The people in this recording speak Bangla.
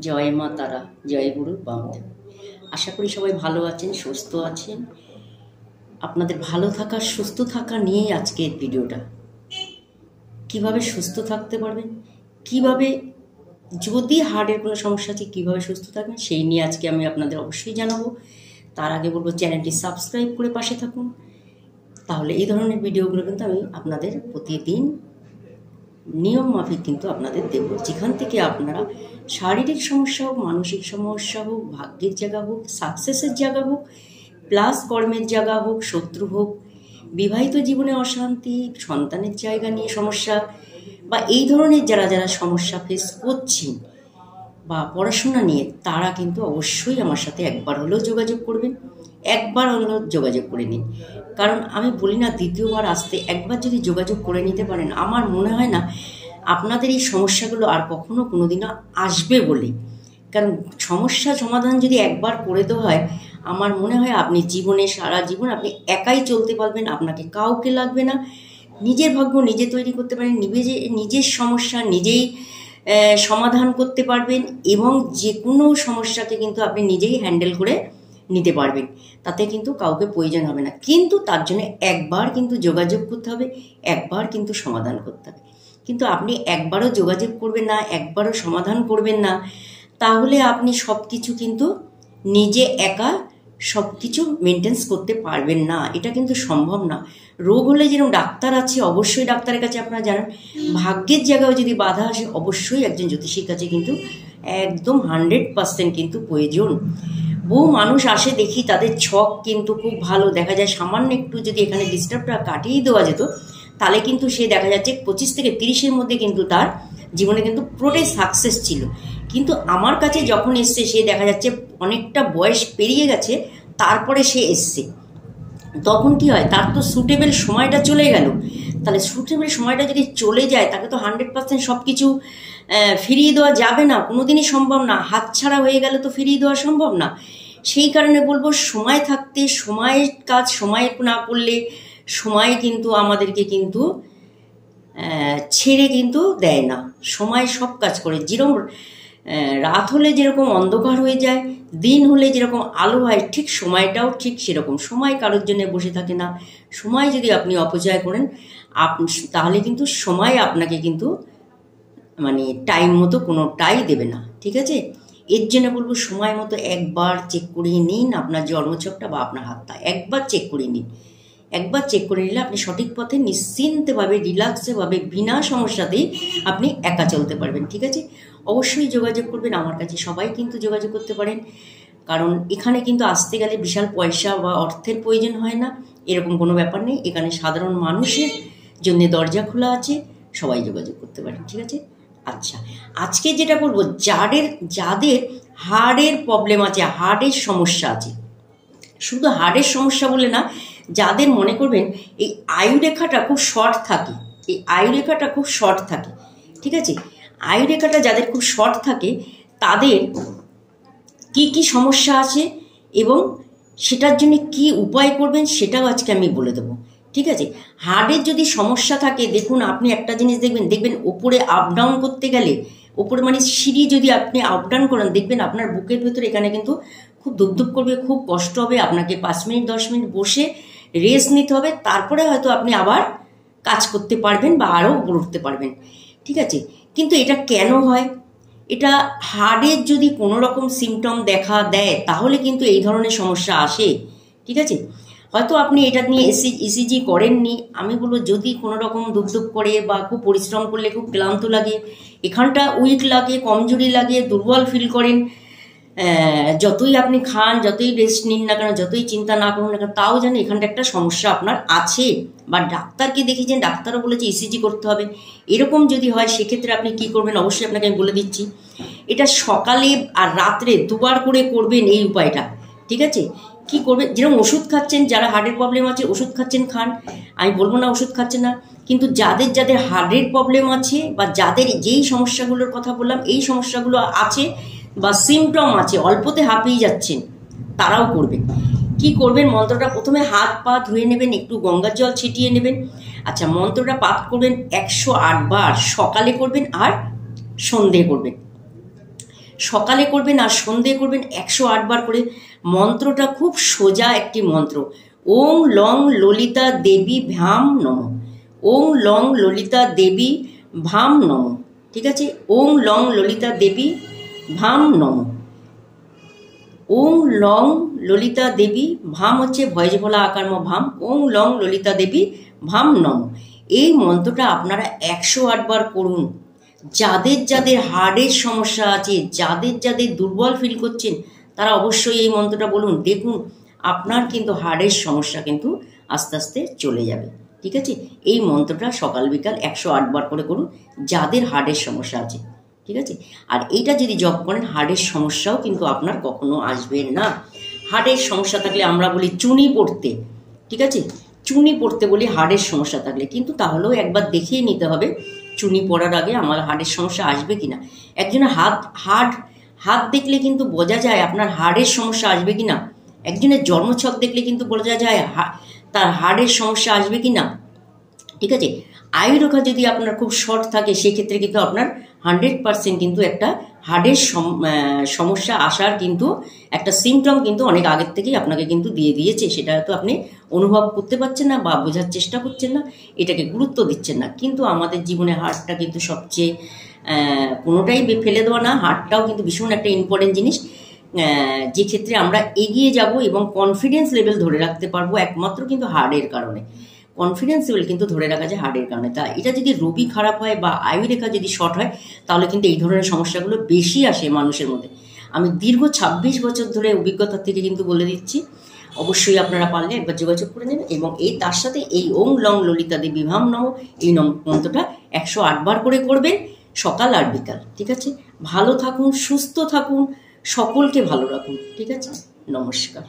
জয় মা তারা, জয় গুরু বামদেব। আশা করি সবাই ভালো আছেন, সুস্থ আছেন। আপনাদের ভালো থাকা, সুস্থ থাকা নিয়েই আজকের ভিডিওটা। কিভাবে সুস্থ থাকতে পারবেন, কিভাবে যদি হার্টের কোনো সমস্যা আছে কীভাবে সুস্থ থাকবেন সেই নিয়ে আজকে আমি আপনাদের অবশ্যই জানাবো। তার আগে বলবো চ্যানেলটি সাবস্ক্রাইব করে পাশে থাকুন, তাহলে এই ধরনের ভিডিওগুলো কিন্তু আমি আপনাদের প্রতিদিন নিয়ম মাফিক কিন্তু আপনাদের দেব, যেখান থেকে আপনারা শারীরিক সমস্যা হোক, মানসিক সমস্যা হোক, ভাগ্যের জায়গা হোক, সাকসেসের জায়গা হোক, প্লাস কর্মের জায়গা হোক, শত্রু হোক, বিবাহিত জীবনে অশান্তি, সন্তানের জায়গা নিয়ে সমস্যা, বা এই ধরনের যারা যারা সমস্যা ফেস করছেন বা পড়াশোনা নিয়ে, তারা কিন্তু অবশ্যই আমার সাথে একবার হলেও যোগাযোগ করবেন। একবার হলেও যোগাযোগ করে নিন, কারণ আমি বলি না দ্বিতীয়বার আসতে, একবার যদি যোগাযোগ করে নিতে পারেন আমার মনে হয় না আপনাদের এই সমস্যাগুলো আর কখনো কোনোদিনও আসবে বলে। কারণ সমস্যা সমাধান যদি একবার করে দেওয়া হয়, আমার মনে হয় আপনি জীবনে সারা জীবন আপনি একাই চলতে পারবেন, আপনাকে কাউকে লাগবে না। নিজের ভাগ্য নিজে তৈরি করতে পারেন, নিজের সমস্যা নিজেই সমাধান করতে পারবেন, এবং যে কোনো সমস্যাকে কিন্তু আপনি নিজেই হ্যান্ডেল করে নিতে পারবেন। তাতে কিন্তু কাউকে প্রয়োজন হবে না, কিন্তু তার জন্য একবার কিন্তু যোগাযোগ করতে হবে, একবার কিন্তু সমাধান করতে হবে। কিন্তু আপনি একবারও যোগাযোগ করবেন না, একবারও সমাধান করবেন না, তাহলে আপনি সব কিছু কিন্তু নিজে একা সব কিছু মেনটেন্স করতে পারবেন না, এটা কিন্তু সম্ভব না। রোগ হলে যেরকম ডাক্তার আছে, অবশ্যই ডাক্তারের কাছে আপনারা জানান। ভাগ্যের জায়গায় যদি বাধা আসে, অবশ্যই একজন জ্যোতিষীর কাছে কিন্তু একদম 100% কিন্তু প্রয়োজন। বহু মানুষ আসে দেখি, তাদের ছক কিন্তু খুব ভালো, দেখা যায় সামান্য একটু যদি এখানে ডিস্টার্বটা কাটিয়ে দেওয়া যেত, তাহলে কিন্তু সে দেখা যাচ্ছে 25 থেকে 30-এর মধ্যে কিন্তু তার জীবনে কিন্তু পুরোটাই সাকসেস ছিল। কিন্তু আমার কাছে যখন এসছে, সে দেখা যাচ্ছে অনেকটা বয়স পেরিয়ে গেছে, তারপরে সে এসছে, তখন কি হয়, তার তো সুটেবল সময়টা চলে গেল। তাহলে সুটেবল সময়টা যদি চলে যায়, তাকে তো 100% সব কিছু ফিরিয়ে দেওয়া যাবে না, কোনোদিনই সম্ভব না। হাতছাড়া হয়ে গেলে তো ফিরিয়ে দেওয়া সম্ভব না। সেই কারণে বলবো, সময় থাকতে সময়ের কাজ সময় না করলে সময় কিন্তু আমাদেরকে কিন্তু ছেড়ে কিন্তু দেয় না। সময় সব কাজ করে। যেরকম রাত হলে যেরকম অন্ধকার হয়ে যায়, দিন হলে যেরকম আলো হয়, ঠিক সময়টাও ঠিক সেরকম। সময় কারোর জন্য বসে থাকে না। সময় যদি আপনি অপচয় করেন, তাহলে কিন্তু সময় আপনাকে কিন্তু মানে টাইম মতো কোনোটাই দেবে না, ঠিক আছে? এর জন্য বলবো সময় মতো একবার চেক করিয়ে নিন আপনার জন্মছকটা বা আপনার হাতটা, একবার চেক করে নিন। একবার চেক করে নিলে আপনি সঠিক পথে নিশ্চিন্তভাবে, রিল্যাক্সেভাবে, বিনা সমস্যাতেই আপনি একা চলতে পারবেন, ঠিক আছে? অবশ্যই যোগাযোগ করবেন আমার কাছে, সবাই কিন্তু যোগাযোগ করতে পারেন, কারণ এখানে কিন্তু আসতে গেলে বিশাল পয়সা বা অর্থের প্রয়োজন হয় না, এরকম কোনো ব্যাপার নেই। এখানে সাধারণ মানুষের জন্য দরজা খোলা আছে, সবাই যোগাযোগ করতে পারেন, ঠিক আছে? আচ্ছা, আজকে যেটা বলবো, যাদের হার্টের প্রবলেম আছে, হার্টের সমস্যা আছে, শুধু হার্টের সমস্যা বলে না, যাদের মনে করবেন এই আয়ুরেখাটা খুব শর্ট থাকে, এই আয়ুরেখাটা খুব শর্ট থাকে, ঠিক আছে? আয়ুরেখাটা যাদের খুব শর্ট থাকে, তাদের কি কি সমস্যা আছে এবং সেটার জন্য কি উপায় করবেন সেটাও আজকে আমি বলে দেবো, ঠিক আছে? হার্টের যদি সমস্যা থাকে, দেখুন আপনি একটা জিনিস দেখবেন ওপরে আপ ডাউন করতে গেলে, ওপরে মানে সিঁড়ি যদি আপনি আপ ডাউন করেন, দেখবেন আপনার বুকের ভেতরে এখানে কিন্তু খুব ধুপধুপ করবে, খুব কষ্ট হবে। আপনাকে 5 মিনিট 10 মিনিট বসে রেস্ট নিতে হবে, তারপরে হয়তো আপনি আবার কাজ করতে পারবেন বা আরও উপরে উঠতে পারবেন, ঠিক আছে? কিন্তু এটা কেন হয়? এটা হার্টের যদি কোনো রকম সিমটম দেখা দেয়, তাহলে কিন্তু এই ধরনের সমস্যা আসে, ঠিক আছে? হয়তো আপনি এটা নিয়ে ইসিজি করেননি, আমি বলবো যদি কোনো রকম ধুপধুপ করে বা খুব পরিশ্রম করলে খুব ক্লান্ত লাগে, এখানটা উইক লাগে, কমজোরি লাগে, দুর্বল ফিল করেন, যতই আপনি খান, যতই রেস্ট নিন না কেন, যতই চিন্তা না করুন না কেন, তাও যেন এখানটা একটা সমস্যা আপনার আছে, বা ডাক্তারকে দেখিয়েছেন, ডাক্তারও বলেছে ইসিজি করতে হবে, এরকম যদি হয়, সেক্ষেত্রে আপনি কি করবেন অবশ্যই আপনাকে আমি বলে দিচ্ছি। এটা সকালে আর রাত্রে দুবার করে করবেন এই উপায়টা, ঠিক আছে? কি করবেন, যেরকম ওষুধ খাচ্ছেন, যারা হার্টের প্রবলেম আছে ওষুধ খাচ্ছেন, খান, আমি বলবো না ওষুধ খাচ্ছেন না, কিন্তু যাদের হার্টের প্রবলেম আছে বা যাদের যেই সমস্যাগুলোর কথা বললাম, এই সমস্যাগুলো আছে বা সিমটম আছে, অল্পতে হাঁপিয়ে যাচ্ছেন, তারাও করবেন। কি করবেন, মন্ত্রটা প্রথমে হাত পা ধুয়ে নেবেন, একটু গঙ্গার জল ছিটিয়ে নেবেন। আচ্ছা, মন্ত্রটা পাঠ করবেন 108 বার, সকালে করবেন আর সন্ধে করবেন। সকালে করবেন আর সন্ধে করবেন 108 বার করে। মন্ত্রটা খুব সোজা একটি মন্ত্র, ওং লং ললিতা দেবী ভ্যাম নমঃ। ওং লং ললিতা দেবী ভাম নমঃ। ঠিক আছে, ওং লং ললিতা দেবী ভাম নমঃ। ওং লং ললিতা দেবী, ভাম হচ্ছে ভয়েস বলা আকার ভাম, ওং লং ললিতা দেবী ভাম নমঃ। এই মন্ত্রটা আপনারা 108 বার করুন। যাদের যাদের হার্টের সমস্যা আছে, যাদের যাদের দুর্বল ফিল করছেন, তারা অবশ্যই এই মন্ত্রটা বলুন। দেখুন আপনার কিন্তু হার্টের সমস্যা কিন্তু আস্তে আস্তে চলে যাবে। ঠিক আছে, এই মন্ত্রটা সকাল বিকাল 108 বার করে করুন যাদের হার্টের সমস্যা আছে। ঠিক আছে, আর এইটা যদি জপ করেন হার্টের সমস্যাও কিন্তু আপনার কখনো আসবে না। হার্টের সমস্যা থাকলে আমরা বলি চুনি পড়তে, ঠিক আছে, চুনি পড়তে বলি হার্টের সমস্যা থাকলে, কিন্তু তাহলেও একবার দেখিয়ে নিতে হবে চুনি পড়ার আগে আমার হার্টের সমস্যা আসবে কিনা। একজনের হাত দেখলে কিন্তু বোঝা যায় আপনার হার্টের সমস্যা আসবে কিনা। একজনের জন্মছক দেখলে কিন্তু বোঝা যায় তার হার্টের সমস্যা আসবে কিনা। ঠিক আছে, আয়ুরেখা যদি আপনার খুব শর্ট থাকে সেক্ষেত্রে কিন্তু আপনার 100% কিন্তু একটা হার্টের সমস্যা আসার কিন্তু একটা সিমটম কিন্তু অনেক আগের থেকেই আপনাকে কিন্তু দিয়ে দিয়েছে। সেটা হয়তো আপনি অনুভব করতে পারছেন না বা বোঝার চেষ্টা করছেন না, এটাকে গুরুত্ব দিচ্ছেন না। কিন্তু আমাদের জীবনে হার্টটা কিন্তু সবচেয়ে কোনোটাই ফেলে দেওয়া না, হার্টটাও কিন্তু ভীষণ একটা ইম্পর্টেন্ট জিনিস, যে ক্ষেত্রে আমরা এগিয়ে যাব এবং কনফিডেন্স লেভেল ধরে রাখতে পারবো একমাত্র কিন্তু হার্টের কারণে। কনফিডেন্স লেভেল কিন্তু ধরে রাখা যায় হার্টের কারণে। তা এটা যদি রবি খারাপ হয় বা আয়ুরেখা যদি শর্ট হয় তাহলে কিন্তু এই ধরনের সমস্যাগুলো বেশি আসে মানুষের মধ্যে। আমি দীর্ঘ 26 বছর ধরে অভিজ্ঞতা থেকে কিন্তু বলে দিচ্ছি, অবশ্যই আপনারা পারলে একবার যোগাযোগ করে নেবেন। এবং এই তার সাথে এই ওং লং ললিতা দেবী ভাম নমঃ এই মন্ত্রটা 108 বার করে করবেন সকাল আর বিকাল। ঠিক আছে, ভালো থাকুন, সুস্থ থাকুন, সকলকে ভালো রাখুন। ঠিক আছে, নমস্কার।